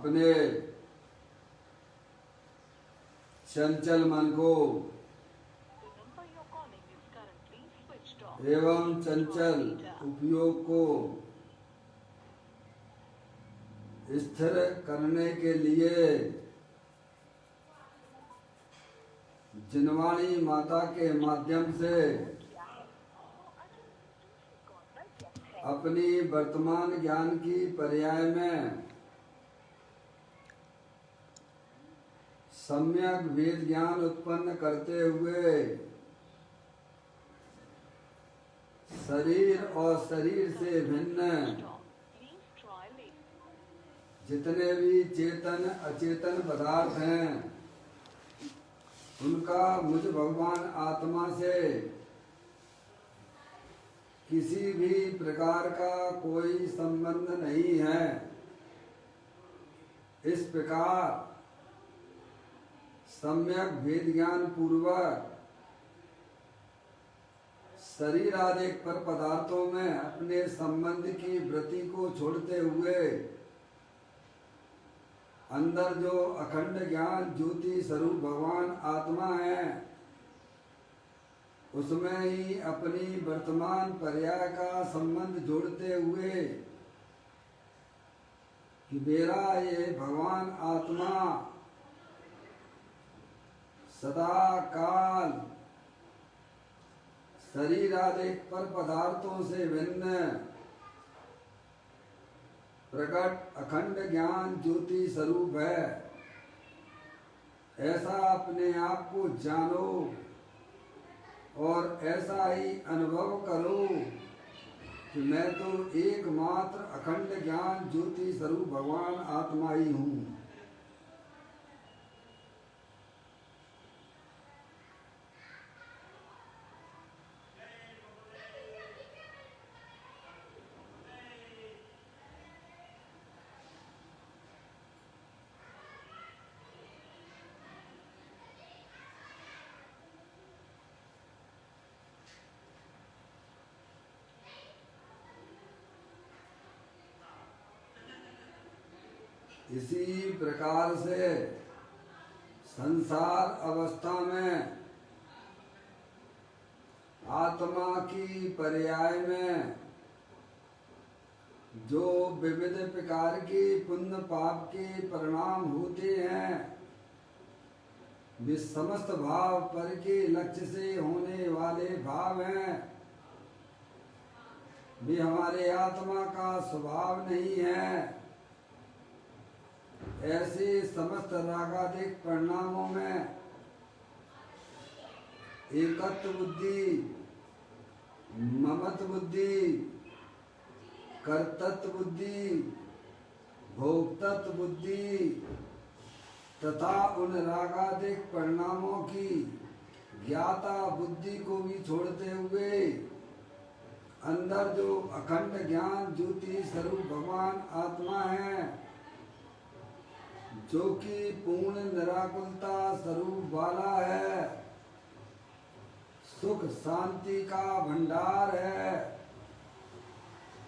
अपने चंचल मन को एवं चंचल उपयोग को स्थिर करने के लिए जिनवाणी माता के माध्यम से अपनी वर्तमान ज्ञान की पर्याय में सम्यक वेद ज्ञान उत्पन्न करते हुए शरीर और शरीर से भिन्न जितने भी चेतन अचेतन पदार्थ हैं उनका मुझ भगवान आत्मा से किसी भी प्रकार का कोई संबंध नहीं है। इस प्रकार सम्यक वेद ज्ञान पूर्वक शरीर आदि पर पदार्थों में अपने संबंध की वृत्ति को छोड़ते हुए अंदर जो अखंड ज्ञान ज्योति स्वरूप भगवान आत्मा है उसमें ही अपनी वर्तमान पर्याय का संबंध जोड़ते हुए कि मेरा ये भगवान आत्मा सदा काल शरीर आदि पर पदार्थों से भिन्न प्रकट अखंड ज्ञान ज्योति स्वरूप है। ऐसा अपने आप को जानो और ऐसा ही अनुभव करो कि मैं तो एकमात्र अखंड ज्ञान ज्योति स्वरूप भगवान आत्मा ही हूँ। इसी प्रकार से संसार अवस्था में आत्मा की पर्याय में जो विविध प्रकार के पुण्य पाप के परिणाम होते हैं वे समस्त भाव पर के लक्ष्य से होने वाले भाव हैं। वे हमारे आत्मा का स्वभाव नहीं है। ऐसे समस्त रागादिक परिणामों में एकत्व बुद्धि, ममत्व बुद्धि, कर्तृत्व बुद्धि, भोक्तृत्व बुद्धि तथा उन रागादिक परिणामों की ज्ञाता बुद्धि को भी छोड़ते हुए अंदर जो अखंड ज्ञान ज्योति स्वरूप भगवान आत्मा है जो कि पूर्ण निराकुलता स्वरूप वाला है, सुख शांति का भंडार है,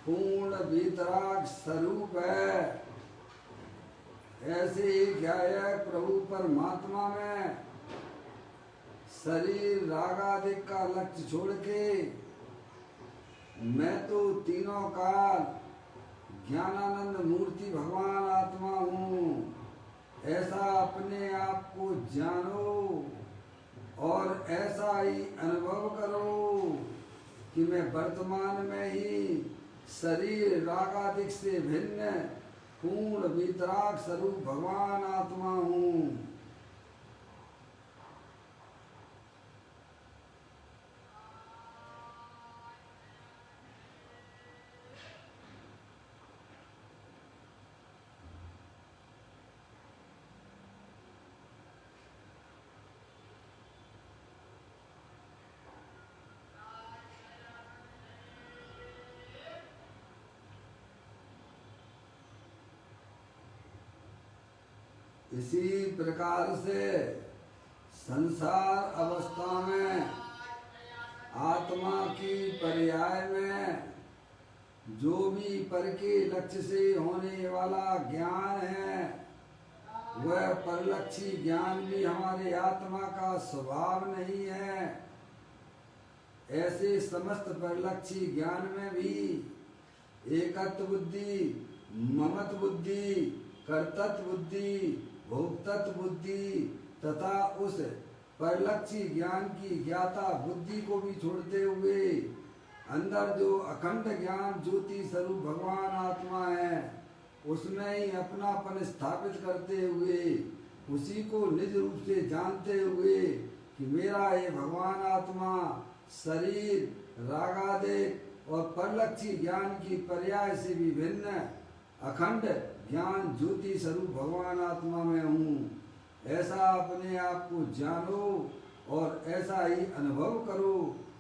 पूर्ण वीतराग स्वरूप है। ऐसे ही ज्ञायक प्रभु परमात्मा में शरीर रागादिक का लक्ष्य छोड़ के मैं तो तीनों काल ज्ञानानंद मूर्ति भगवान आत्मा हूँ। ऐसा अपने आप को जानो और ऐसा ही अनुभव करो कि मैं वर्तमान में ही शरीर रागादिक से भिन्न पूर्ण वीतराग स्वरूप भगवान आत्मा हूँ। इसी प्रकार से संसार अवस्था में आत्मा की पर्याय में जो भी पर के लक्ष्य से होने वाला ज्ञान है वह परलक्षी ज्ञान भी हमारे आत्मा का स्वभाव नहीं है। ऐसे समस्त परलक्षी ज्ञान में भी एकत्व बुद्धि, ममत्व बुद्धि, कर्तृत्व बुद्धि, भोक्तृत्व बुद्धि तथा उस परलक्षी ज्ञान की ज्ञाता बुद्धि को भी छोड़ते हुए अंदर जो अखंड ज्ञान ज्योति स्वरूप भगवान आत्मा है उसमें ही अपनापन स्थापित करते हुए उसी को निज रूप से जानते हुए कि मेरा ये भगवान आत्मा शरीर रागादेश और परलक्षी ज्ञान की पर्याय से भी भिन्न अखंड ज्ञान ज्योति स्वरूप भगवान आत्मा में हूँ, ऐसा अपने आप को जानो और ऐसा ही अनुभव करो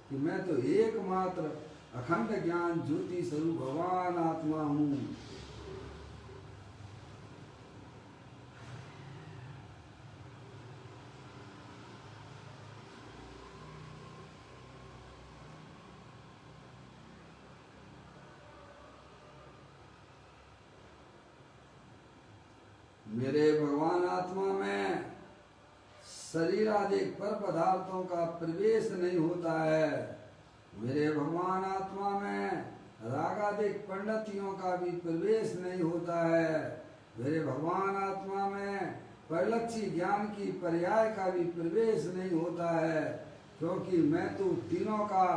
कि मैं तो एकमात्र अखंड ज्ञान ज्योति स्वरूप भगवान आत्मा हूँ। मेरे भगवान आत्मा में शरीर आदि पर पदार्थों का प्रवेश नहीं होता है। मेरे भगवान आत्मा में रागादिक परिणतियों का भी प्रवेश नहीं होता है। मेरे भगवान आत्मा में परलक्षी ज्ञान की पर्याय का भी प्रवेश नहीं होता है, क्योंकि मैं तो तीनों का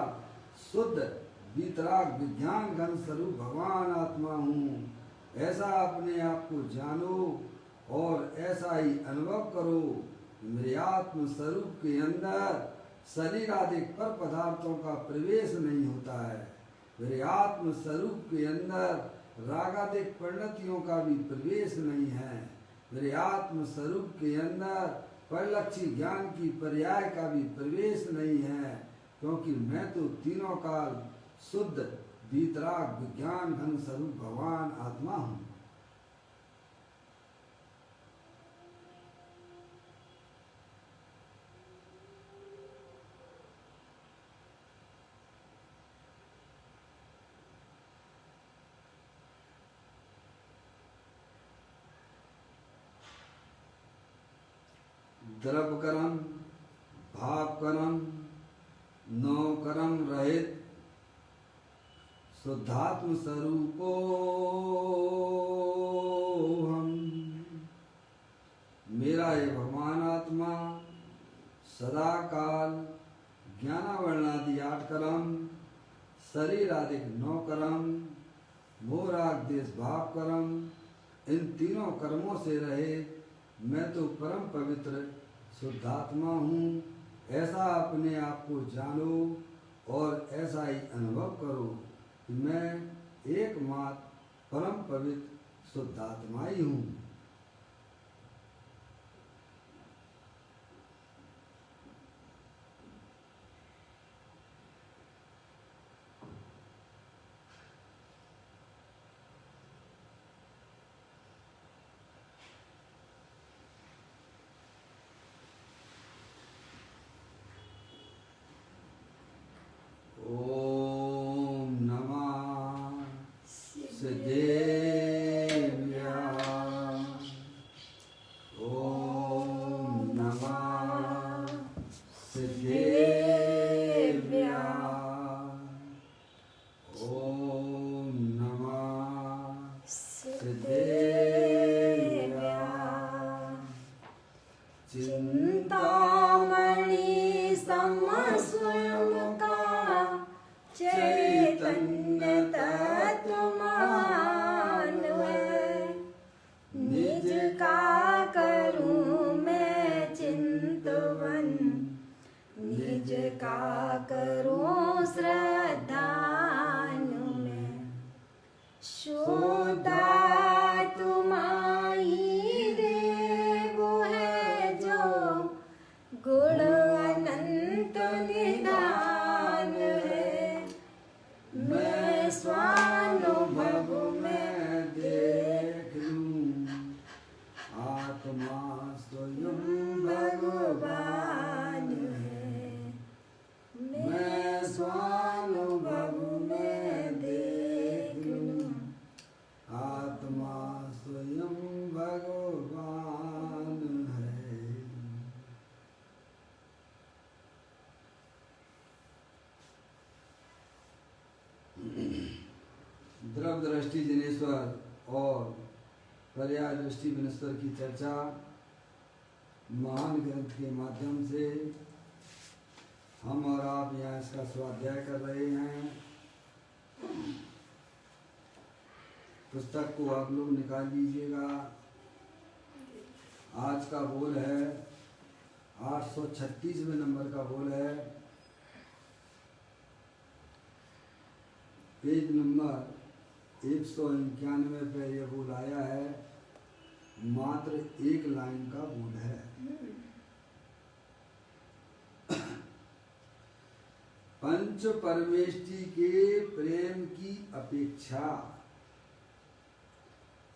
शुद्ध वितराग विज्ञान घन स्वरूप भगवान आत्मा हूँ। ऐसा अपने आप को जानो और ऐसा ही अनुभव करो। मेरे आत्म स्वरूप के अंदर शरीर आदि पर पदार्थों का प्रवेश नहीं होता है। मेरे आत्म स्वरूप के अंदर रागादिक परिणतियों का भी प्रवेश नहीं है। मेरे आत्म स्वरूप के अंदर परलक्षी ज्ञान की पर्याय का भी प्रवेश नहीं है, क्योंकि मैं तो तीनों काल शुद्ध वितराग विज्ञान घन स्वरूप भगवान आत्मा हूँ। द्रव कर्म, भाव कर्म, नौ कर्म रहित शुद्धात्म स्वरूपो हम। मेरा ये भगवान आत्मा सदा काल ज्ञानावरणादि 8 कर्म, शरीर आदि 9 कर्म, मोह राग देश भाव कर्म, इन तीनों कर्मों से रहे मैं तो परम पवित्र शुद्धात्मा हूँ। ऐसा अपने आप को जानो और ऐसा ही अनुभव करो कि मैं एकमात्र परम पवित्र शुद्धात्मा ही हूँ। ओम नमः सिद्धेभ्यां। ओम नमः सिद्धेभ्यां। ओम नमः सिद्धेभ्यां। चिंतामणि समस्वयं का चैतन्य तत्वमान है। निज का करूं मैं चिंतवन, निज का करूं श्रद्धानु मैं। शुद्धात्माई रे वो है जो गुण अनंत निदान है। मैं स्वानुभव में देख लूं आत्मा स्वयं भगवान है। मैं सर्व दृष्टि जिनेश्वर और पर्याय दृष्टि विनेश्वर की चर्चा महान ग्रंथ के माध्यम से हम और आप यहाँ इसका स्वाध्याय कर रहे हैं। पुस्तक को आप लोग निकाल लीजिएगा। आज का बोल है 836वें नंबर का बोल है, पेज नंबर 191 पे यह बोल आया है। मात्र एक लाइन का बोल है। पंच परमेष्टि के प्रेम की अपेक्षा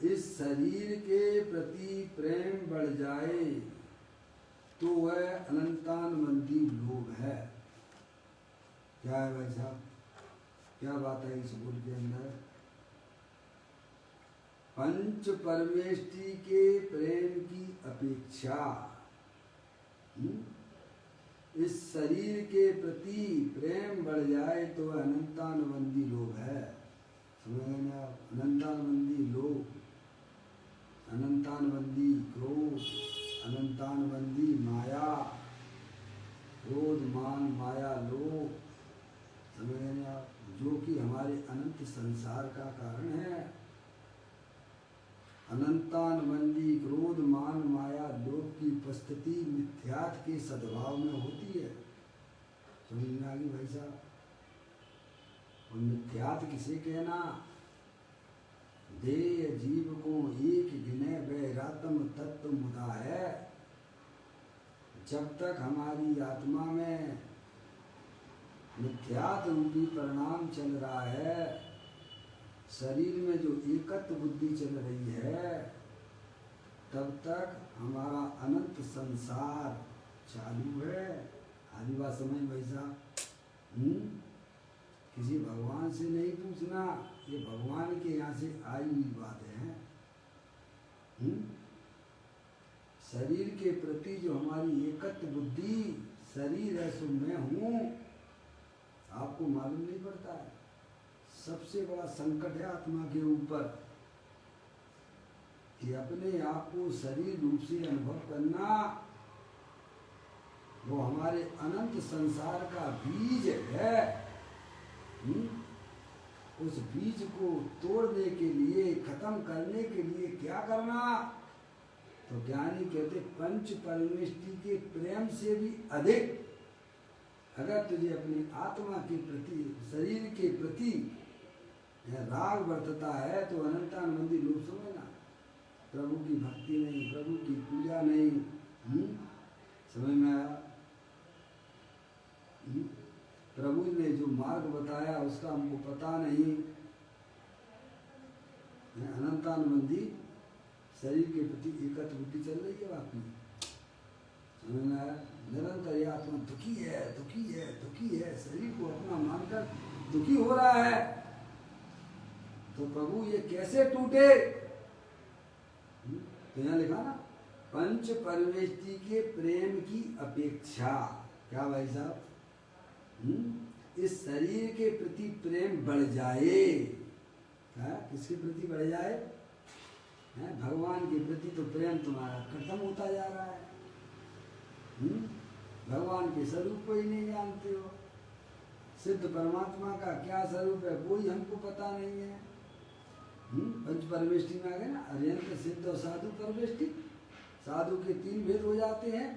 इस शरीर के प्रति प्रेम बढ़ जाए तो वह अनंतानवंती लोभ है। क्या है भाई साहब, क्या बात है इस बोल के अंदर? पंच परमेष्टि के प्रेम की अपेक्षा इस शरीर के प्रति प्रेम बढ़ जाए तो वह अनंतानवंती लोभ है। समझ गए ना आप? अनंतानवंती लोभ, अनंतानवंती क्रोध, अनंतानवंती माया, क्रोध मान माया लोभ, समझ गए ना आप? जो कि हमारे अनंत संसार का कारण है। अनंतानवंती क्रोध मान माया लोभ की उपस्थिति मिथ्यात्व के सद्भाव में होती है। समझ में आ गई भाई साहब? और मिथ्यात्व किसे कहना? देह जीव को एक गिने वैरात्म तत्व मुदा है। जब तक हमारी आत्मा में मिथ्यात्व रूपी परिणाम चल रहा है, शरीर में जो एकत्व बुद्धि चल रही है, तब तक हमारा अनंत संसार चालू है। आदि बात समझ भाई साहब? किसी भगवान से नहीं पूछना, ये भगवान के यहाँ से आई हुई बातें हैं। शरीर के प्रति जो हमारी एकत्व बुद्धि, शरीर है सो मैं हूँ, आपको मालूम नहीं पड़ता है। सबसे बड़ा संकट है आत्मा के ऊपर कि अपने आप को शरीर रूप से अनुभव करना। वो हमारे अनंत संसार का बीज है। उस बीज को तोड़ने के लिए, खत्म करने के लिए क्या करना? तो ज्ञानी कहते पंच परमेष्टि के प्रेम से भी अधिक अगर तुझे अपनी आत्मा के प्रति, शरीर के प्रति राग बरतता है तो अनंतानवंती लोभ समझना। प्रभु की भक्ति नहीं, प्रभु की पूजा नहीं। समझ में आया? प्रभु ने जो मार्ग बताया उसका हमको पता नहीं। अनंतानवंती शरीर के प्रति एकत्व बुद्धि चल रही है बाकी। समझ में आया? निरंतर ये आत्मा दुखी है, दुखी है, दुखी है, शरीर को अपना मानकर दुखी हो रहा है। तो प्रभु ये कैसे टूटे? तो यहाँ लिखा ना, पंच परमेष्टि के प्रेम की अपेक्षा। क्या भाई साहब? इस शरीर के प्रति प्रेम बढ़ जाए। क्या? किसके प्रति बढ़ जाए? भगवान के प्रति तो प्रेम तुम्हारा खत्म होता जा रहा है। भगवान के स्वरूप को ही नहीं जानते हो। सिद्ध परमात्मा का क्या स्वरूप है वो ही हमको पता नहीं है। पंच परमेष्टि में आ गए ना, अरिहंत सिद्ध और साधु परमेष्टि। साधु के 3 भेद हो जाते हैं,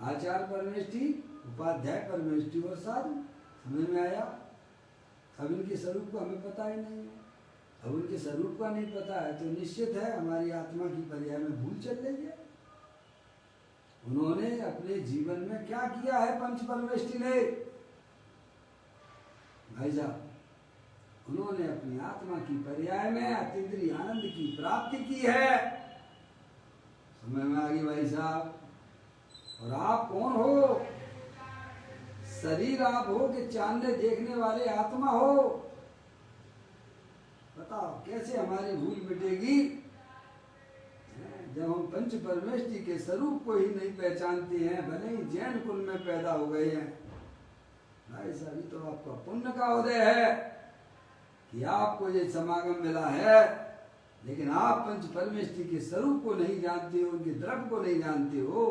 आचार परमेष्टि, उपाध्याय परमेष्टि और साधु। समझ में आया? अब इनके स्वरूप को हमें पता ही नहीं है। अब उनके स्वरूप का नहीं पता है तो निश्चित है हमारी आत्मा की पर्याय में भूल चल रही है। उन्होंने अपने जीवन में क्या किया है पंच परमेष्टि ने? भाई साहब, उन्होंने अपनी आत्मा की पर्याय में अतीन्द्रिय आनंद की प्राप्ति की है। समझ में आ गई भाई साहब? और आप कौन हो? शरीर आप हो कि चांदने देखने वाले आत्मा हो? बताओ कैसे हमारी भूल मिटेगी जब हम पंच परमेष्टि के स्वरूप को ही नहीं पहचानते हैं, भले ही जैन कुल में पैदा हो गए हैं। भाई साहब, तो आपका पुण्य का उदय है कि आपको ये समागम मिला है, लेकिन आप पंच परमेष्ठी के स्वरूप को नहीं जानते हो, उनके द्रव्य को नहीं जानते हो,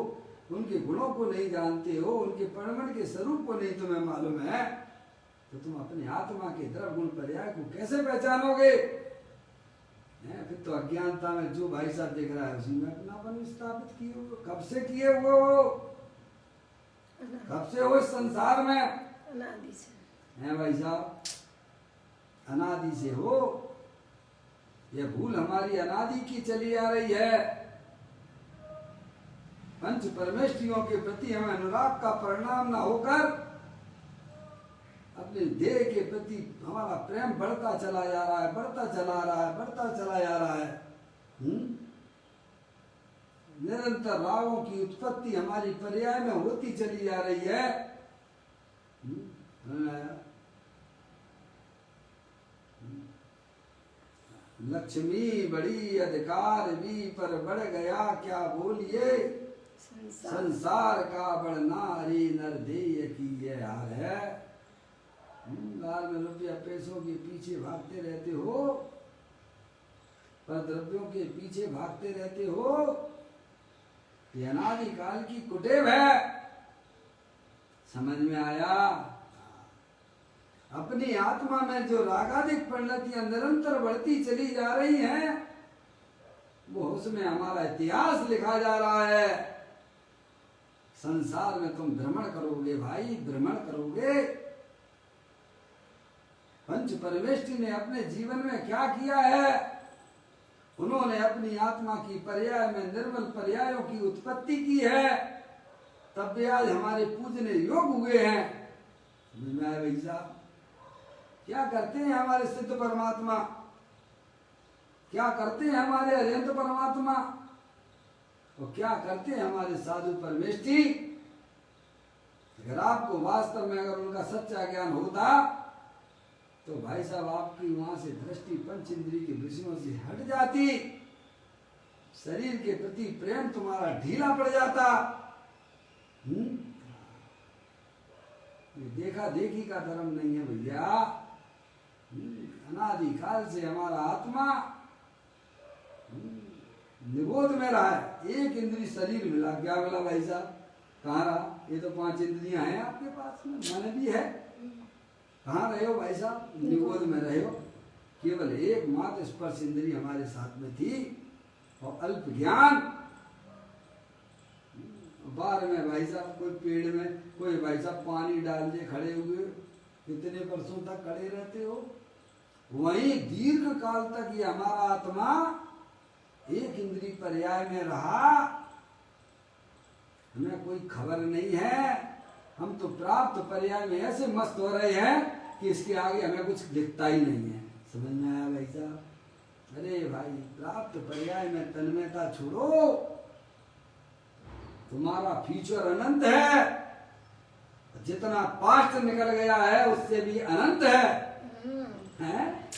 उनके गुणों को नहीं जानते हो, उनके परमण के स्वरूप को नहीं तुम्हें मालूम है, तो तुम अपने आत्मा के द्रव्य गुण पर्याय को कैसे पहचानोगे? फिर तो अज्ञानता में जो भाई साहब देख रहा है उसी में अपनापन स्थापित किए हो। कब से किए हो? कब से हो इस संसार में? अनादि से है भाई साहब, अनादि से हो। यह भूल हमारी अनादि की चली आ रही है। पंच परमेष्ठियों के प्रति हमें अनुराग का परिणाम न होकर अपने देह के प्रति हमारा प्रेम बढ़ता चला जा रहा है, बढ़ता चला रहा है, बढ़ता चला जा रहा है। निरंतर रागों की उत्पत्ति हमारी पर्याय में होती चली जा रही है। लक्ष्मी बड़ी अधिकार भी पर बढ़ गया क्या बोलिए, संसार का बढ़ना रे नरदेय की ये हाल है। लाल में रुपया पैसों के पीछे भागते रहते हो, पर द्रव्यों के पीछे भागते रहते हो। ये अनादि काल की कुटेव है। समझ में आया? अपनी आत्मा में जो रागादिक परिणतियां निरंतर बढ़ती चली जा रही हैं, वो उसमें हमारा इतिहास लिखा जा रहा है। संसार में तुम भ्रमण करोगे भाई, भ्रमण करोगे। पंच परमेष्ठी ने अपने जीवन में क्या किया है? उन्होंने अपनी आत्मा की पर्याय में निर्मल पर्यायों की उत्पत्ति की है, तब भी आज हमारे पूजने योग हुए हैं। भाई साहब, क्या करते हैं हमारे सिद्ध परमात्मा? क्या करते हैं हमारे अरिहंत परमात्मा? और क्या करते हैं हमारे साधु परमेष्ठी? अगर आपको वास्तव में अगर उनका सच्चा ज्ञान होता तो भाई साहब आपकी वहां से दृष्टि पंच इंद्रिय के विषयों से हट जाती, शरीर के प्रति प्रेम तुम्हारा ढीला पड़ जाता। देखा देखी का धर्म नहीं है भैया। अनादिकाल से हमारा आत्मा निगोद में रहा है। एक इंद्रिय शरीर मिला, क्या मिला भाई साहब? कहाँ रहा? ये तो 5 इंद्रियां हैं आपके पास में, मन भी है। कहाँ रहे हो भाई साहब? निगोद में रहे हो। केवल एक मात्र स्पर्श इंद्रिय हमारे साथ में थी और अल्प ज्ञान। बाहर में भाई साहब कोई पेड़ में कोई भाई साहब पानी डाल दे, खड़े हुए कितने वर्षों तक खड़े रहते हो? वहीं दीर्घ काल तक ये हमारा आत्मा एक इंद्रिय पर्याय में रहा। हमें कोई खबर नहीं है। हम तो प्राप्त पर्याय में ऐसे मस्त हो रहे हैं कि इसके आगे हमें कुछ दिखता ही नहीं है। समझ में आया भाई साहब? अरे भाई, प्राप्त पर्याय में तन्मयता छोड़ो। तुम्हारा फ्यूचर अनंत है, जितना पास्ट निकल गया है उससे भी अनंत है। हैं?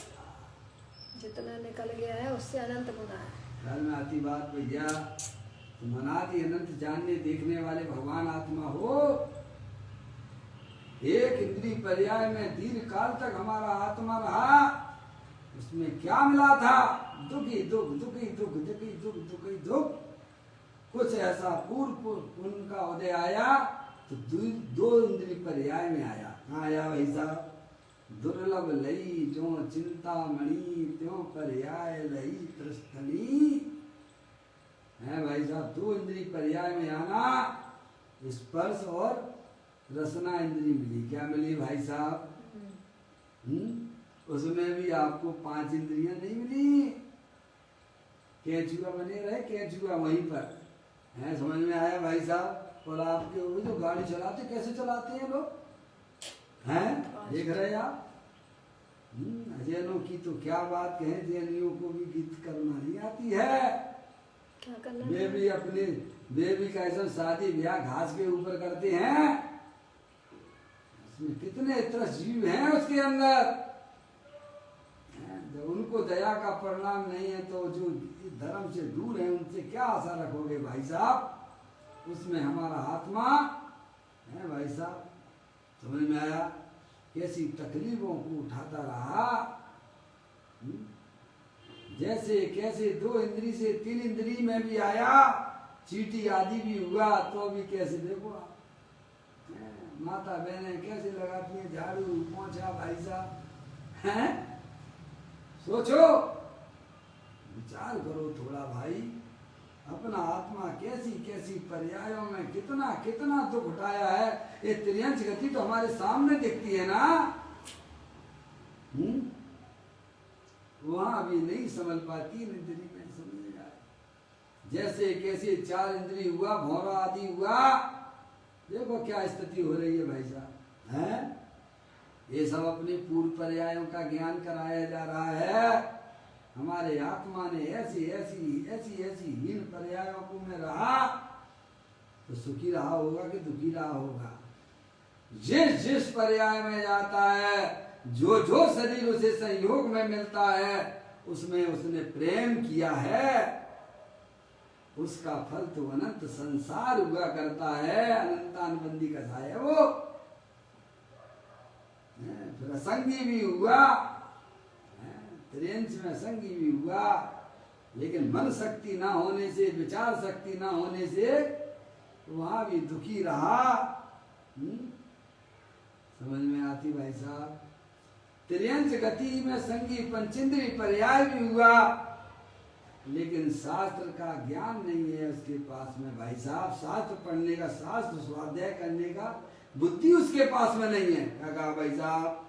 जितना निकल गया है उससे अनंत गुना है। ख्याल में आती बात भैया? तुम अनादि अनंत जानने देखने वाले भगवान आत्मा हो। एक इंद्रिय पर्याय में दीर्घ काल तक हमारा आत्मा रहा। उसमें क्या मिला था? दुखी दुख, दुखी दुख, दुखी दुख, दुखी दुख। कुछ ऐसा पूर्व उनका उदय आया तो 2 इंद्रिय पर्याय में आया। कहाँ आया भाई साहब? दुर्लभ लई जो चिंता मणि त्यों पर्याय लई प्रस्थनी है भाई साहब। 2 इंद्रिय पर्याय में आना, स्पर्श और रसना इंद्रिय मिली। क्या मिली भाई साहब? उसमें भी आपको 5 इंद्रियां नहीं मिली। केचुआ बने रहे, केचुआ वहीं पर है। समझ में आया भाई साहब? और आपके वो जो गाड़ी चलाते कैसे चलाते हैं लोग हैं, देख रहे हैं आप? अजैनों की तो क्या बात कहें, जैनियों को भी गीत करना नहीं आती है। क्या करना? वे भी कैसे शादी ब्याह घास के ऊपर करते हैं। उसमें कितने तरह जीव हैं उसके अंदर। जब उनको दया का परिणाम नहीं है तो जो धर्म से दूर है उनसे क्या आशा रखोगे भाई साहब? उसमें हमारा आत्मा है भाई साहब। समझ में आया? कैसी तकलीफों को उठाता रहा जैसे कैसे 2 इंद्री से 3 इंद्री में भी आया, चीटी आदि भी हुआ तो भी कैसे देखो आप, माता बहनें कैसे लगाती हैं झाड़ू पोंछा भाई साहब, हैं? सोचो, विचार करो थोड़ा भाई, अपना आत्मा कैसी कैसी पर्यायों में कितना कितना दुख उठाया है। ये त्रियंश गति तो हमारे सामने दिखती है ना, वहां भी नहीं समझ पाती, इंद्री में समझ में आए। जैसे कैसे 4 इंद्री हुआ, भौरा आदि हुआ, देखो क्या स्थिति हो रही है भाई साहब, हैं? ये सब अपने पूर्व पर्यायों का ज्ञान कराया जा रहा है। हमारे आत्मा ने ऐसी ऐसी ऐसी ऐसी हीन पर्यायों को में रहा तो सुखी रहा होगा कि दुखी रहा होगा। जिस जिस पर्याय में जाता है, जो जो शरीर उसे संयोग में मिलता है, उसमें उसने प्रेम किया है, उसका फल तो अनंत संसार हुआ करता है। अनंतानुबंधी कथा है वो, फिर असंगी भी हुआ, त्रियंश में असंगी भी हुआ, लेकिन मन शक्ति ना होने से, विचार शक्ति ना होने से वहां भी दुखी रहा। समझ में आती भाई साहब? त्रियंश गति में संगी पंचेंद्री पर्याय भी हुआ, लेकिन शास्त्र का ज्ञान नहीं है उसके पास में भाई साहब। शास्त्र पढ़ने का, शास्त्र स्वाध्याय करने का बुद्धि उसके पास में नहीं है। क्या कहा भाई साहब?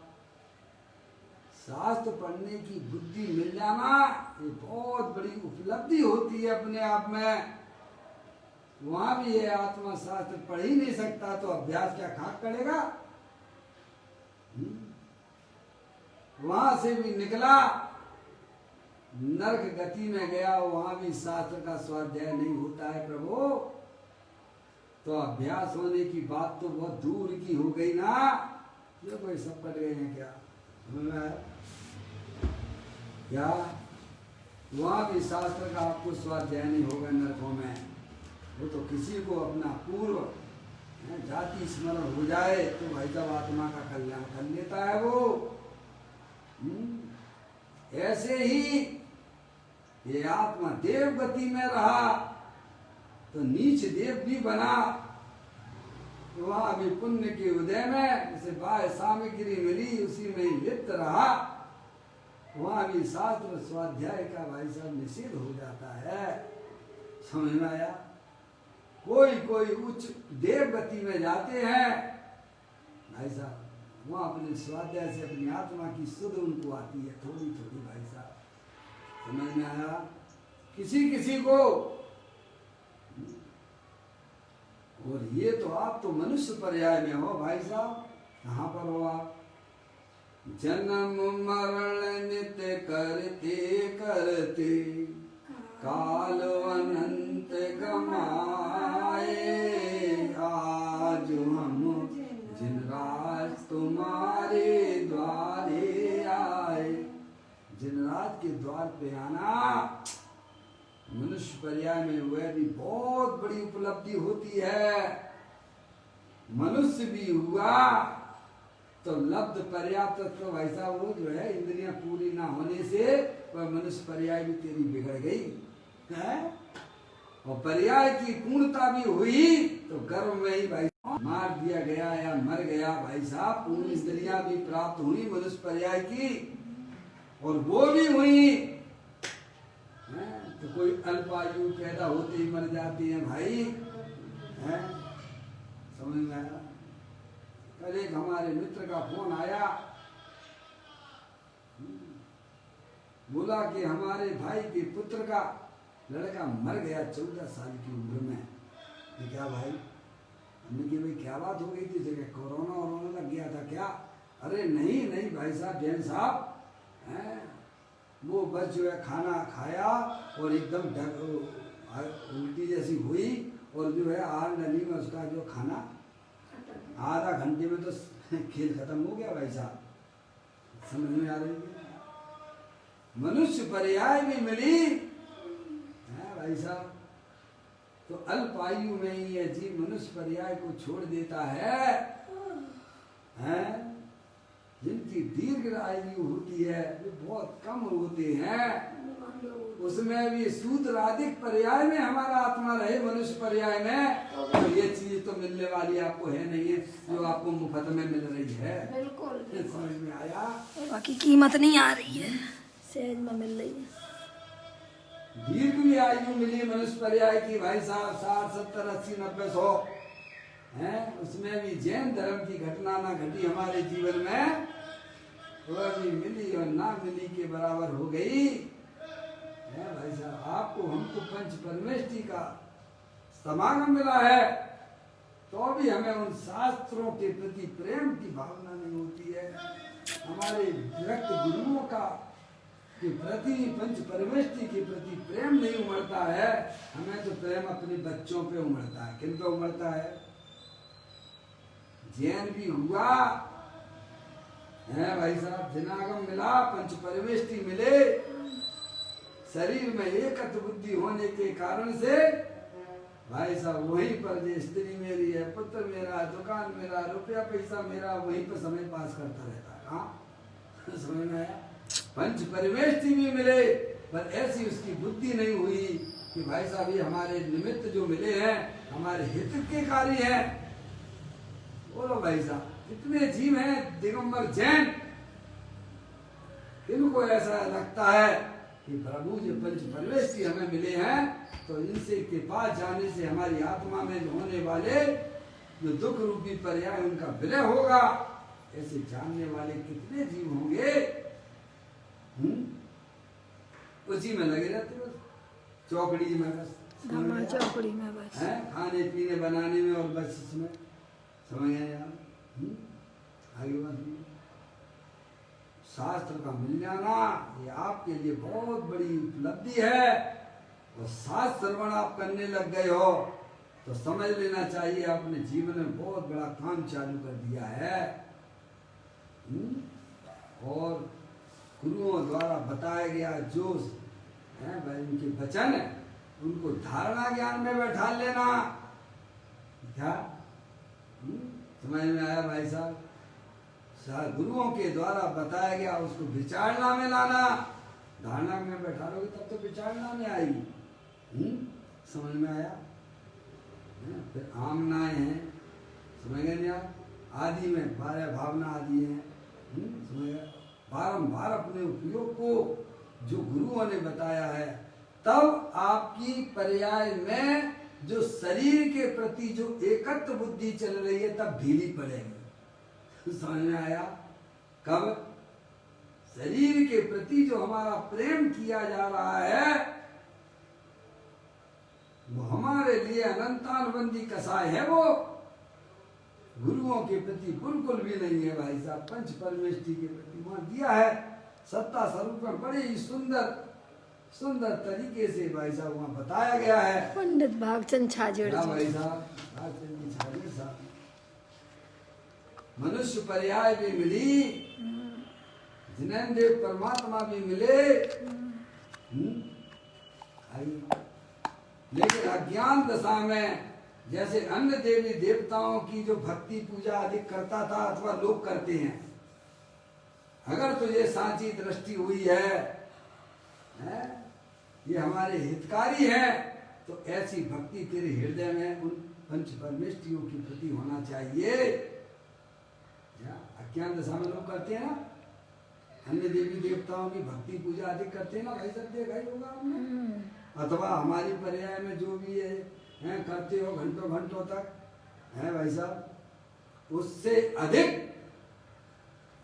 शास्त्र पढ़ने की बुद्धि मिल जाना ये बहुत बड़ी उपलब्धि होती है अपने आप में। वहां भी ये आत्मा शास्त्र पढ़ ही नहीं सकता तो अभ्यास क्या खाक करेगा? वहां से भी निकला, नरक गति में गया, वहां भी शास्त्र का स्वाध्याय नहीं होता है प्रभु। तो अभ्यास होने की बात तो बहुत दूर की हो गई ना। ये कोई सब पढ़ गए हैं क्या? क्या वहां भी शास्त्र का आपको स्वाध्याय नहीं होगा नरकों में। वो तो किसी को अपना पूर्व जाति स्मरण हो जाए तो भाई साहब आत्मा का कल्याण कर लेता है वो। ऐसे ही ये आत्मा देव गति में रहा तो नीच देव भी बना, तो वहां भी पुण्य के उदय में जैसे बाह्य सामग्री मिली उसी में ही लिप्त रहा। वहां भी शास्त्र स्वाध्याय का भाई साहब निषेध हो जाता है। समझ में आया? कोई कोई उच्च देव गति में जाते हैं भाई साहब, वहां अपने स्वाध्याय से अपनी आत्मा की सुध उनको आती है थोड़ी थोड़ी भाई साहब। समझ में आया? किसी किसी को। और ये तो आप तो मनुष्य पर्याय में हो भाई साहब। कहाँ पर हो आप? जन्म मरण नित्य करते करते काल अनंत गमाए, आज हम जिन राज तुम्हारे द्वारे आए। जिन राज के द्वार पे आना मनुष्य पर्याय में वह भी बहुत बड़ी उपलब्धि होती है। मनुष्य भी हुआ तो लब्ध पर्याप्त तो भाई साहब वो जो है इंद्रियां पूरी ना होने से वह मनुष्य पर्याय भी तेरी बिगड़ गई है। और पर्याय की पूर्णता भी हुई तो गर्भ में ही भाई मार दिया गया या मर गया भाई साहब। पूर्ण इंद्रियां भी प्राप्त हुई मनुष्य पर्याय की, और वो भी हुई तो कोई अल्पायु पैदा होते ही मर जाती है भाई है। समझ में आया? कल एक हमारे मित्र का फोन आया, बोला कि हमारे भाई के पुत्र का लड़का मर गया 14 साल की उम्र में। ये क्या भाई? हमने कि भाई क्या बात हो गई थी? जगह कोरोना वोरोना लग गया था क्या? अरे नहीं नहीं भाई साहब, जैन साहब हैं, वो बस जो है खाना खाया और एकदम उल्टी जैसी हुई और जो है आग नली में उसका जो खाना आधा घंटे में तो खेल खत्म हो गया भाई साहब। समझ में आ रही है? मनुष्य पर्याय भी मिली है भाई साहब। तो अल्पायु में ही ये जीव मनुष्य पर्याय को छोड़ देता है जिनकी दीर्घ आयु होती है वे बहुत कम होते हैं। उसमें भी सूत्राधिक पर्याय में हमारा आत्मा रहे, मनुष्य पर्याय में, तो ये चीज तो मिलने वाली आपको है नहीं है जो आपको मुफ्त में मिल रही है। बिल्कुल समझ में आया? बाकी कीमत नहीं आ रही है, सहज में मिल रही है। दीर्घ भी आयु मिली मनुष्य पर्याय की भाई साहब, 60 70 80 90 100 है। उसमें भी जैन धर्म की घटना ना घटी हमारे जीवन में, वह भी मिली और ना मिली के बराबर हो गई है भाई साहब। आपको हमको पंच परमेष्टि का समागम मिला है, तो भी हमें उन शास्त्रों के प्रति प्रेम की भावना नहीं होती है। हमारे विरक्त गुरुओं का के प्रति, पंच परमेष्टि के प्रति प्रेम नहीं उमड़ता है। हमें तो प्रेम अपने बच्चों पे उमड़ता है। किन पे उमड़ता है? जैन भी हुआ है भाई साहब, जिनागम मिला, पंच परमेष्टि मिले, शरीर में एकत्र बुद्धि होने के कारण से भाई साहब वहीं पर जो स्त्री मेरी है, पुत्र मेरा, दुकान मेरा, रुपया पैसा मेरा, वहीं पर समय पास करता रहता है। हाँ समझ में आया? पंच परमेष्टि भी मिले, पर ऐसी उसकी बुद्धि नहीं हुई कि भाई साहब ये हमारे निमित्त जो मिले हैं हमारे हित के कार्य हैं। बोलो भाई साहब, कितने जीव हैं दिगंबर जैन, इनको ऐसा लगता है कि प्रभु जो पंच परमेष्टि हमें मिले हैं, तो इनसे के पास जाने से हमारी आत्मा में होने वाले जो दुख रूपी पर्याय उनका विलय होगा। ऐसे जानने वाले कितने जीव होंगे? उसी में लगे रहते बस, चौकड़ी में बस, चौकड़ी में बस है, खाने पीने बनाने में और बस इसमें। समझ गए यार? आगे बात शास्त्र का मिल जाना ये आपके लिए बहुत बड़ी उपलब्धि है। और शास्त्र श्रवण आप करने लग गए हो तो समझ लेना चाहिए आपने जीवन में बहुत बड़ा काम चालू कर दिया है। और गुरुओं द्वारा बताया गया जो है भाई उनके वचन उनको धारणा ज्ञान में बैठा लेना। क्या समझ में आया भाई साहब? गुरुओं के द्वारा बताया गया उसको विचारणा में लाना। धारणा में बैठा लोगे तब तो विचारणा में आएगी। समझ में आया? फिर आमनाएं हैं, समझ गए नहीं आप? आदि में 12 भावना आदि है, समझ गए? बारंबार अपने उपयोग को जो गुरुओं ने बताया है, तब आपकी पर्याय में जो शरीर के प्रति जो एकत्र बुद्धि चल रही है तब ढीली पड़ेगी। समझ में आया? कब शरीर के प्रति जो हमारा प्रेम किया जा रहा है वो हमारे लिए अनंतानुबंधी कसाय है, वो गुरुओं के प्रति बिल्कुल भी नहीं है भाई साहब। पंच परमेष्टि के प्रति वहां दिया है सत्ता स्वरूप में बड़े ही सुंदर तरीके से भाई साहब वहाँ बताया गया है। पंडित भागचंद छाजेड़ भाई साहब, भागचंद छाजेड़ साहब, मनुष्य पर्याय भी मिली, जिनेन्द्र परमात्मा भी मिले, लेकिन अज्ञान दशा में जैसे अन्य देवी देवताओं की जो भक्ति पूजा अधिक करता था अथवा लोग करते हैं, अगर तुझे सांची दृष्टि हुई है ये हमारे हितकारी है, तो ऐसी भक्ति तेरे हृदय में उन पंच परमेष्टियों के प्रति होना चाहिए। अज्ञान दशा में लोग करते हैं ना, अन्य देवी देवताओं की भक्ति पूजा अधिक करते हैं ना भाई साहब, देखा ही होगा आपने। अथवा हमारी पर्याय में जो भी है करते हो घंटों घंटों तक है भाई साहब, उससे अधिक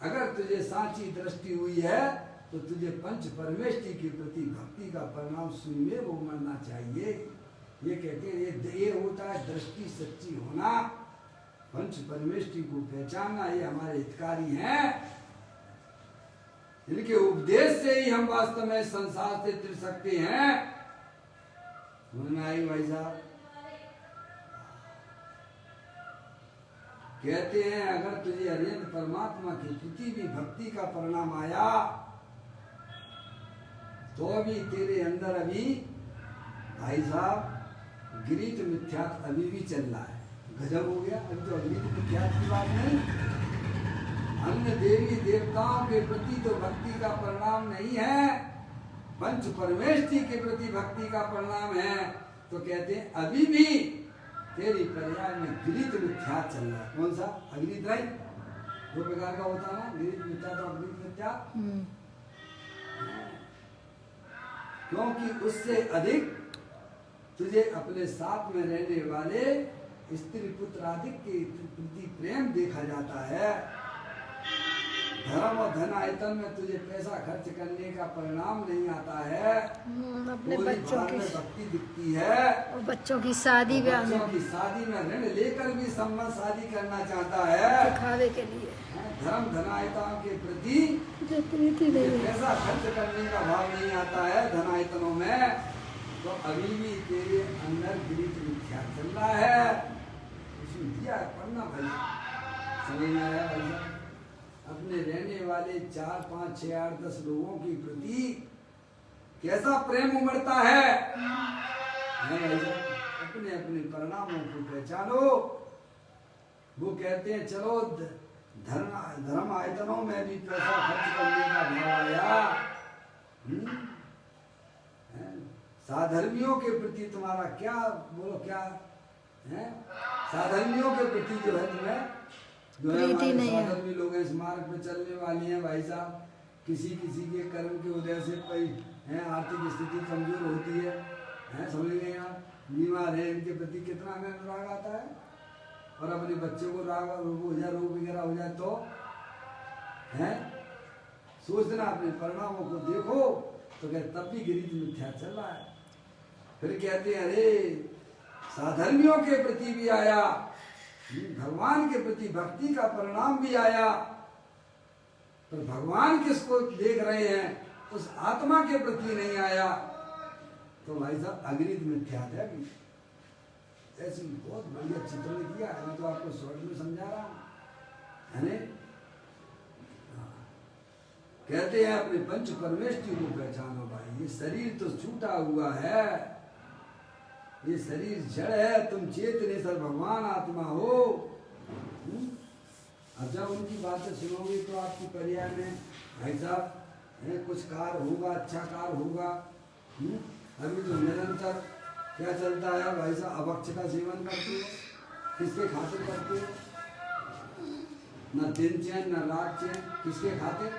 अगर तुझे सांची दृष्टि हुई है तो तुझे पंच परमेष्टि के प्रति भक्ति का परिणाम सुनने वो मानना चाहिए। ये कहते हैं ये होता है दृष्टि सच्ची होना, पंच परमेष्टि को पहचानना, ये हमारे हितकारी हैं। इनके उपदेश से ही हम वास्तव में संसार से तिर सकते हैं। समझ में आई भाई साहब? कहते हैं अगर तुझे अनंत परमात्मा की प्रति भी भक्ति का परिणाम आया तो अभी तेरे अंदर अभी भाई साहब गिरीट मिथ्यात्व अभी भी चल रहा है। गजब हो गया, अभी तो अग्नित मिथ्यात्व की बात नहीं, अन्य देवी देवताओं के प्रति तो भक्ति का परिणाम नहीं है, पंच परमेष्ठी के प्रति भक्ति का परिणाम है। तो कहते हैं अभी भी तेरी पर्याय में गिरित मिथ्या चल रहा है। कौन सा? अग्नित राय दो प्रकार का होता है, गिरित मिथ्या तो अग्नित मिथ्या। क्योंकि उससे अधिक तुझे अपने साथ में रहने वाले स्त्री पुत्र आदि के प्रति प्रेम देखा जाता है। धर्म और धन आयतन में तुझे पैसा खर्च करने का परिणाम नहीं आता है। अपने बच्चों की भक्ति दिखती है। और बच्चों की शादी ब्याह में, बच्चों की शादी में ऋण लेकर भी संबंध शादी करना चाहता है, दिखावे के लिए। धर्म धनायताओं के प्रति प्रीति नहीं है। पैसा खर्च करने का भाव नहीं आता है धनायतनों में। तो अभी भी तेरे अंदर गिरित मिथ्या चल रहा है। उसमें दिया है पढ़ना भाई, समझ में आया भाई? अपने रहने वाले 4, 5, 6, 8, 10 लोगों के प्रति कैसा प्रेम उमड़ता है भाई? अपने अपने परिणामों को पहचानो। वो कहते हैं चलो धर्म आयतनों में भी पैसा खर्च करने का भाव आया। साधर्मियों के प्रति तुम्हारा क्या, बोलो क्या है? साधर्मियों के प्रति जो है तुम्हें, जो है हमारे साधर्मी लोग इस मार्ग पे चलने वाली हैं भाई साहब, किसी किसी के कर्म की वजह से कोई है आर्थिक स्थिति कमजोर होती है, समझ गए आप, बीमार है, इनके प्रति कितना हमें अनुराग आता है। और अपने बच्चों को राग हो जाए, रोग वगैरह हो जाए तो है सोच देना, अपने परिणामों को देखो। तो कहते तब भी गिरित मिथ्या चल रहा है। फिर कहते हैं अरे साधर्मियों के प्रति भी आया, भगवान के प्रति भक्ति का परिणाम भी आया, पर भगवान किसको देख रहे हैं, उस आत्मा के प्रति नहीं आया। तो भाई साहब अग्नित मिथ्या है। ऐसी बहुत बढ़िया चित्र ने किया है, मैं तो आपको शॉर्ट में समझा रहा हूं, है ने? कहते हैं अपने पंच परमेष्ठी को पहचानो भाई। ये शरीर तो छूटा हुआ है, ये शरीर जड़ है, तुम चेतनेश्वर भगवान आत्मा हो। अब जब उनकी बातें सुनोगे तो आपकी पर्याय में भाई साहब कुछ कार होगा, अच्छा कार होगा। अभी तो निरंतर क्या चलता है भाई साहब, अभक्ष का सेवन करते हो, किसके खातिर करते हो? न दिन चैन न रात चैन, किसके खातिर?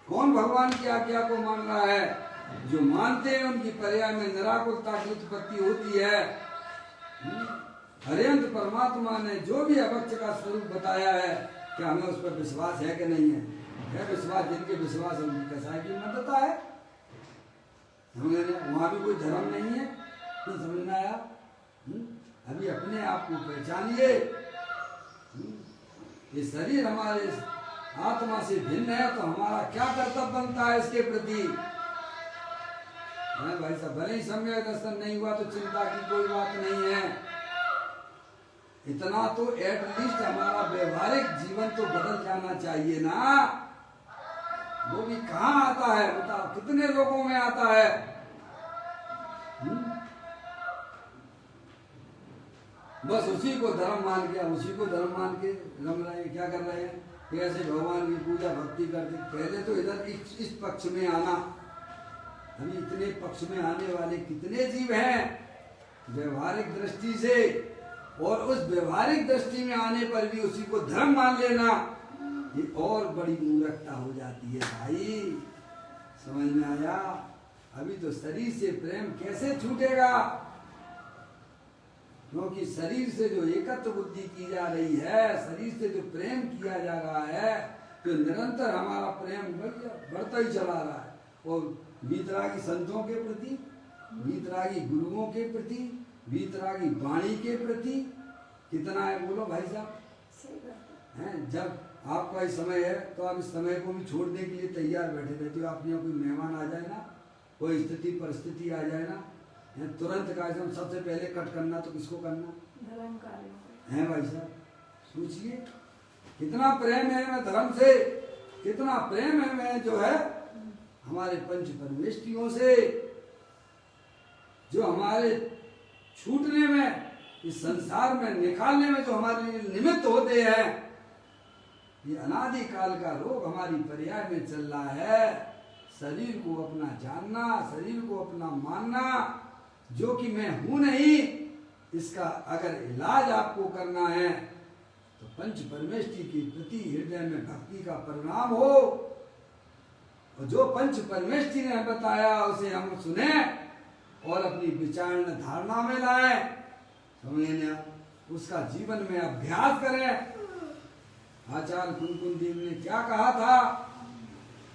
कौन भगवान की आज्ञा को मान रहा है? जो मानते हैं उनकी पर्याय में निराकुरता की उत्पत्ति होती है। हरियंत परमात्मा ने जो भी अभक्ष का स्वरूप बताया है, क्या हमें उस पर विश्वास है कि नहीं है? विश्वास, जिनके विश्वास है उनकी कसाई की मददता है। वहां भी कोई धर्म नहीं है, तो समझना आया। अभी अपने आप को पहचानिए। ये शरीर हमारे आत्मा से भिन्न है, तो हमारा क्या कर्तव्य बनता है इसके प्रति? भाई साहब भले ही सम्यक दर्शन नहीं हुआ तो चिंता की कोई बात नहीं है। इतना तो एटलीस्ट हमारा व्यवहारिक जीवन तो बदल जाना चाहिए ना। वो भी कहाँ आता है बताओ, कितने लोगों में आता है? बस उसी को धर्म मान के, उसी को धर्म मान के रम रहे हैं। क्या कर रहे हैं? कैसे भगवान की पूजा भक्ति करते। पहले तो इधर इस पक्ष में आना, अभी इतने पक्ष में आने वाले कितने जीव हैं व्यवहारिक दृष्टि से, और उस व्यवहारिक दृष्टि में आने पर भी उसी को धर्म मान लेना, ये और बड़ी मूर्खता हो जाती है भाई। समझ में आया? अभी तो शरीर से प्रेम कैसे छूटेगा? क्योंकि शरीर से जो एकत्व बुद्धि की जा रही है, शरीर से जो प्रेम किया जा रहा है, तो निरंतर हमारा प्रेम बढ़ता ही चला रहा है। और वीतरागी संतों के प्रति, वीतरागी गुरुओं के प्रति, वीतरागी वाणी के प्रति कितना है बोलो भाई साहब? हैं जब आपका समय है तो आप इस समय को भी छोड़ने के लिए तैयार बैठे रहते हो। आपके यहाँ कोई मेहमान आ जाए ना, कोई स्थिति परिस्थिति आ जाए ना, तुरंत कार्यक्रम सबसे पहले कट करना तो किसको करना है भाई साहब? सोचिए कितना प्रेम है मैं धर्म से, कितना प्रेम है मैं जो है हमारे पंच परमेष्ठियों से, जो हमारे छूटने में, इस संसार में निकालने में जो हमारे लिए निमित्त होते हैं। ये अनादि काल का रोग हमारी पर्याय में चल रहा है। शरीर को अपना जानना, शरीर को अपना मानना, जो कि मैं हूं नहीं, इसका अगर इलाज आपको करना है तो पंच परमेष्टि के प्रति हृदय में भक्ति का परिणाम हो, और जो पंच परमेष्टि ने बताया उसे हम सुने और अपनी विचारण धारणा में लाए, समझे, उसका जीवन में अभ्यास करें। आचार्य कुंकुम देव ने क्या कहा था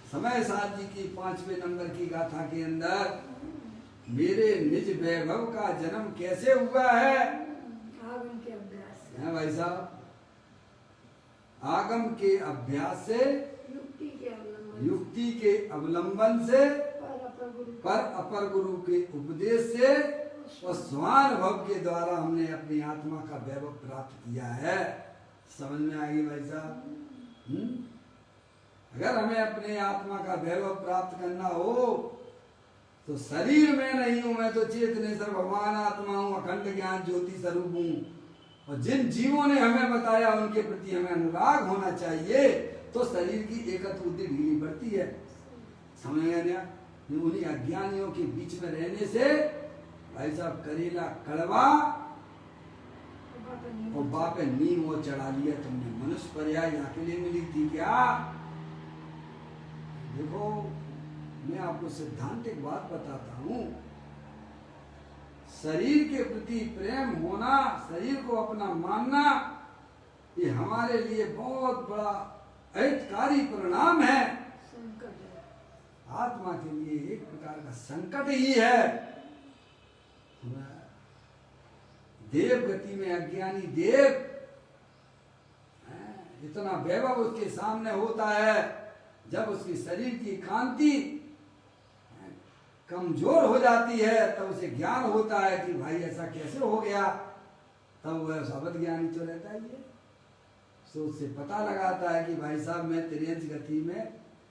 समय साथ जी की 5वें नंबर की गाथा के अंदर, मेरे निज वैभव का जन्म कैसे हुआ है? आगम के अभ्यास से। है भाई साहब, आगम के अभ्यास से, युक्ति के अवलंबन से, पर अपर गुरु के उपदेश से और स्वानुभव के द्वारा हमने अपनी आत्मा का वैभव प्राप्त किया है। समझ में आ गई भाई साहब? अगर हमें अपने आत्मा का वैभव प्राप्त करना हो तो शरीर में नहीं हूं मैं, तो चेतनेश्वर भगवान आत्मा हूं, अखंड ज्ञान ज्योति स्वरूप हूं। और जिन जीवों ने हमें बताया उनके प्रति हमें अनुराग होना चाहिए, तो शरीर की एकत्व बुद्धि ढीली बढ़ती है। समझ गया? उन्हीं अज्ञानियों के बीच में रहने से भाई साहब करेला कड़वा और बापे नीम वो चढ़ा लिया तुमने। मनुष्य पर्याय यहाँ के लिए मिली थी क्या? देखो, मैं आपको सिद्धांतिक बात बताता हूं, शरीर के प्रति प्रेम होना, शरीर को अपना मानना, ये हमारे लिए बहुत बड़ा अहितकारी परिणाम है। आत्मा के लिए एक प्रकार का संकट ही है। देव गति में अज्ञानी देव, इतना वैभव उसके सामने होता है, जब उसकी शरीर की कांति कमजोर हो जाती है तब उसे ज्ञान होता है कि भाई ऐसा कैसे हो गया, तब वह शब्द ज्ञानी तो रहता ही है। सो उससे पता लगाता है कि भाई साहब मैं तिरंज गति में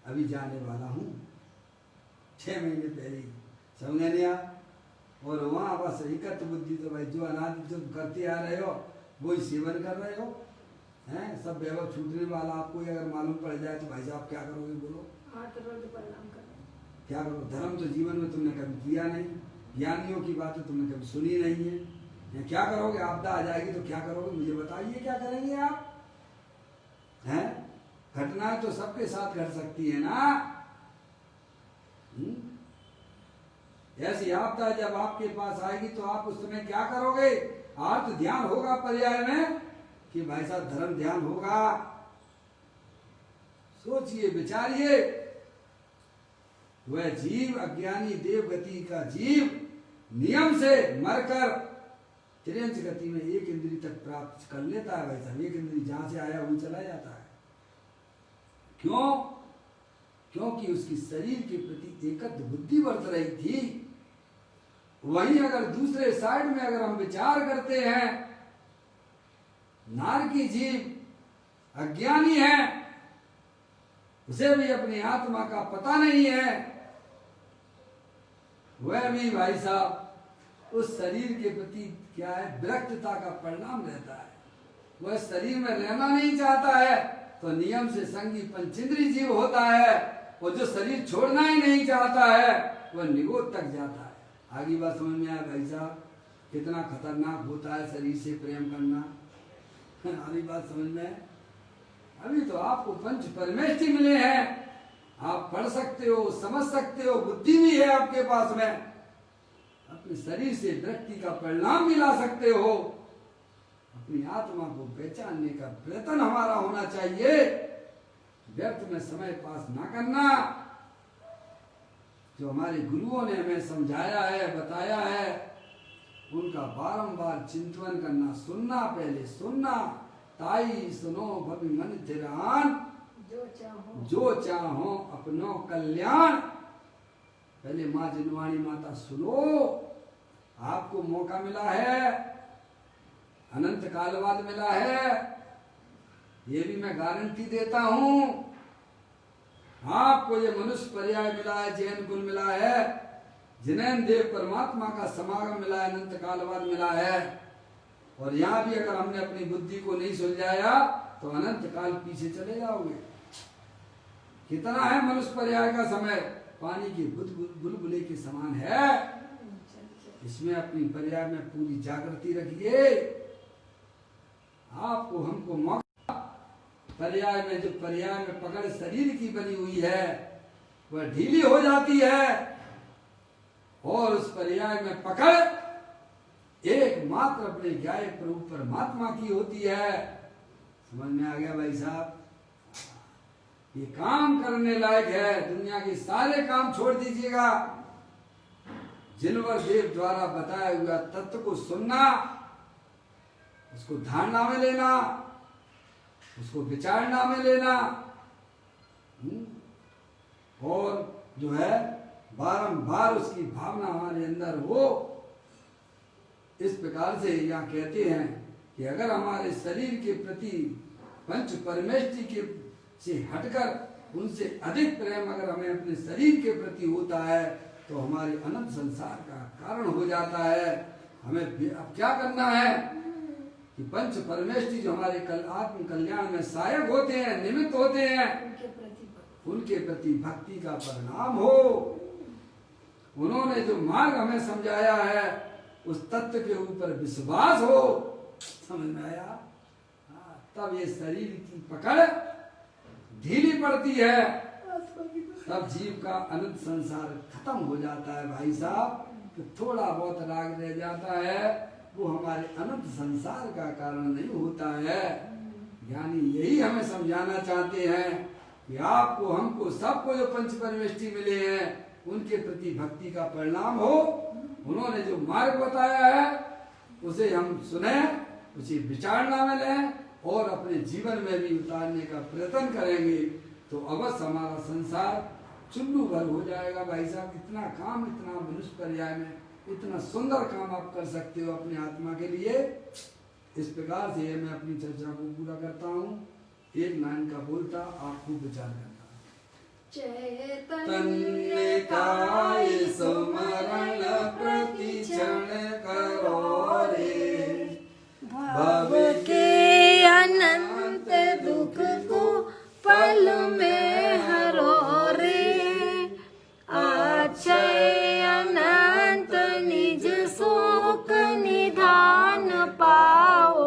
अभी जाने वाला हूँ, 6 महीने पहले ही। समझ लिया? और वहाँ बस एकत्व बुद्धि, तो भाई जो अनादि जो करते आ रहे हो वही सेवन कर रहे हो, हैं? सब वैभव छूटने वाला आपको अगर मालूम पड़ जाए तो भाई साहब क्या करोगे? बोलो क्या करो? धर्म तो जीवन में तुमने कभी किया नहीं, ज्ञानियों की बातें तुमने कभी सुनी नहीं है, या क्या करोगे? आपदा आ जाएगी तो क्या करोगे? मुझे बताइए, क्या करेंगे आप? हैं? घटनाएं तो सबके साथ घट सकती है ना। ऐसी आपदा जब आपके पास आएगी तो आप उस समय क्या करोगे? आर्त ध्यान होगा पर्याय में कि भाई साहब धर्म ध्यान होगा। सोचिए, विचारिए। वह जीव, अज्ञानी देव गति का जीव, नियम से मरकर तिरंज गति में एक इंद्री तक प्राप्त कर लेता है। भाई साहब, एक इंद्री जहां से आया वहीं चला जाता है। क्यों? क्योंकि उसकी शरीर के प्रति एकत्व बुद्धि बरत रही थी। वहीं अगर दूसरे साइड में अगर हम विचार करते हैं, नारकी जीव अज्ञानी है, उसे भी अपनी आत्मा का पता नहीं है, वह भी भाई साहब उस शरीर के प्रति क्या है, विरक्तता का परिणाम रहता है। वह शरीर में रहना नहीं चाहता है, तो नियम से संगी पंचेंद्री जीव होता है, और जो शरीर छोड़ना ही नहीं चाहता है वह निगोद तक जाता है। आगे बात समझ में आया भाई साहब? कितना खतरनाक होता है शरीर से प्रेम करना। आगे बात समझ में? अभी तो आपको पंच परमेष्टि मिले हैं, आप पढ़ सकते हो, समझ सकते हो, बुद्धि भी है आपके पास में, अपने शरीर से विरक्ति का परिणाम भी ला सकते हो। अपनी आत्मा को पहचानने का प्रयत्न हमारा होना चाहिए, व्यर्थ में समय पास ना करना। जो हमारे गुरुओं ने हमें समझाया है, बताया है, उनका बारंबार चिंतन करना, सुनना, पहले सुनना, ताई सुनो भवि मन थिरान, जो चाहो अपनो कल्याण। पहले माँ जिनवाणी माता सुनो, आपको मौका मिला है, अनंत काल बाद मिला है, ये भी मैं गारंटी देता हूं। आपको ये मनुष्य पर्याय मिला है, जैन कुल मिला है, जिनैन देव परमात्मा का समागम मिला है, अनंत काल बाद मिला है। और यहाँ भी अगर हमने अपनी बुद्धि को नहीं सुलझाया तो अनंत काल पीछे चले जाओगे। कितना है मनुष्य पर्याय का समय, पानी की बुलबुले के समान है। इसमें अपनी पर्याय में पूरी जागृति रखिए। आपको हमको मौका, पर्याय में जो पर्याय में पकड़ शरीर की बनी हुई है वह ढीली हो जाती है और उस पर्याय में पकड़ एकमात्र अपने ज्ञाय प्रभु परमात्मा की होती है। समझ में आ गया भाई साहब? ये काम करने लायक है। दुनिया के सारे काम छोड़ दीजिएगा। जिनवर देव द्वारा बताया हुआ तत्व को सुनना, उसको धारणा में लेना, उसको विचारणा में लेना, और जो है बारंबार उसकी भावना हमारे अंदर हो। इस प्रकार से यहाँ कहते हैं कि अगर हमारे शरीर के प्रति पंच परमेष्टि के से हटकर उनसे अधिक प्रेम अगर हमें अपने शरीर के प्रति होता है तो हमारे अनंत संसार का कारण हो जाता है। हमें अब क्या करना है कि पंच परमेष्टि जो हमारे आत्म कल्याण में सहायक होते हैं, निमित्त होते हैं, उनके प्रति भक्ति का परिणाम हो। उन्होंने जो मार्ग हमें समझाया है उस तत्व के ऊपर विश्वास हो। समझ में आया? तब ये शरीर की पकड़ ढीली पड़ती है, तब जीव का अनंत संसार खत्म हो जाता है भाई साहब। तो थोड़ा बहुत राग रह जाता है, वो हमारे अनंत संसार का कारण नहीं होता है। यानी यही हमें समझाना चाहते हैं कि आपको, हमको, सबको जो पंच परमेष्टि मिले हैं उनके प्रति भक्ति का परिणाम हो। उन्होंने जो मार्ग बताया है उसे हम सुने, उसे विचारणा में लें और अपने जीवन में भी उतारने का प्रयत्न करेंगे तो अवश्य हमारा संसार चुल्लू भर हो जाएगा भाई साहब। इतना काम, इतना मनुष्य पर्याय में इतना सुंदर काम आप कर सकते हो अपने आत्मा के लिए। इस प्रकार से मैं अपनी चर्चा को पूरा करता हूँ। एक लाइन का बोलता, आप खूब विचार करना। चैतन्य काय स्मरण प्रति क्षण करो रे, भव के अनंत दुख को पल में हरो रे। अक्षय अनंत निज शोक निधान पाओ,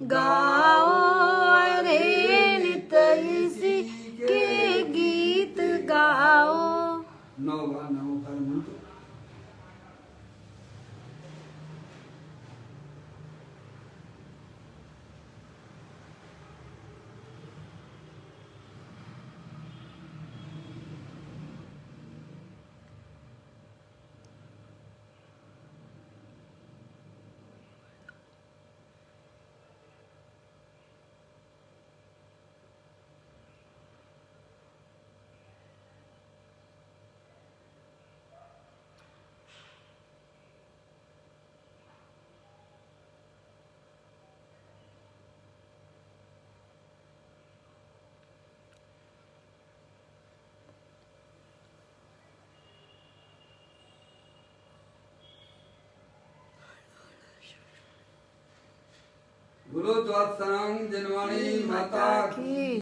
गाओ रे नित इसी के गीत गाओ। 9 बार नमोकार मंत्र। बोलो द्वादशांग जनवाणी माता की।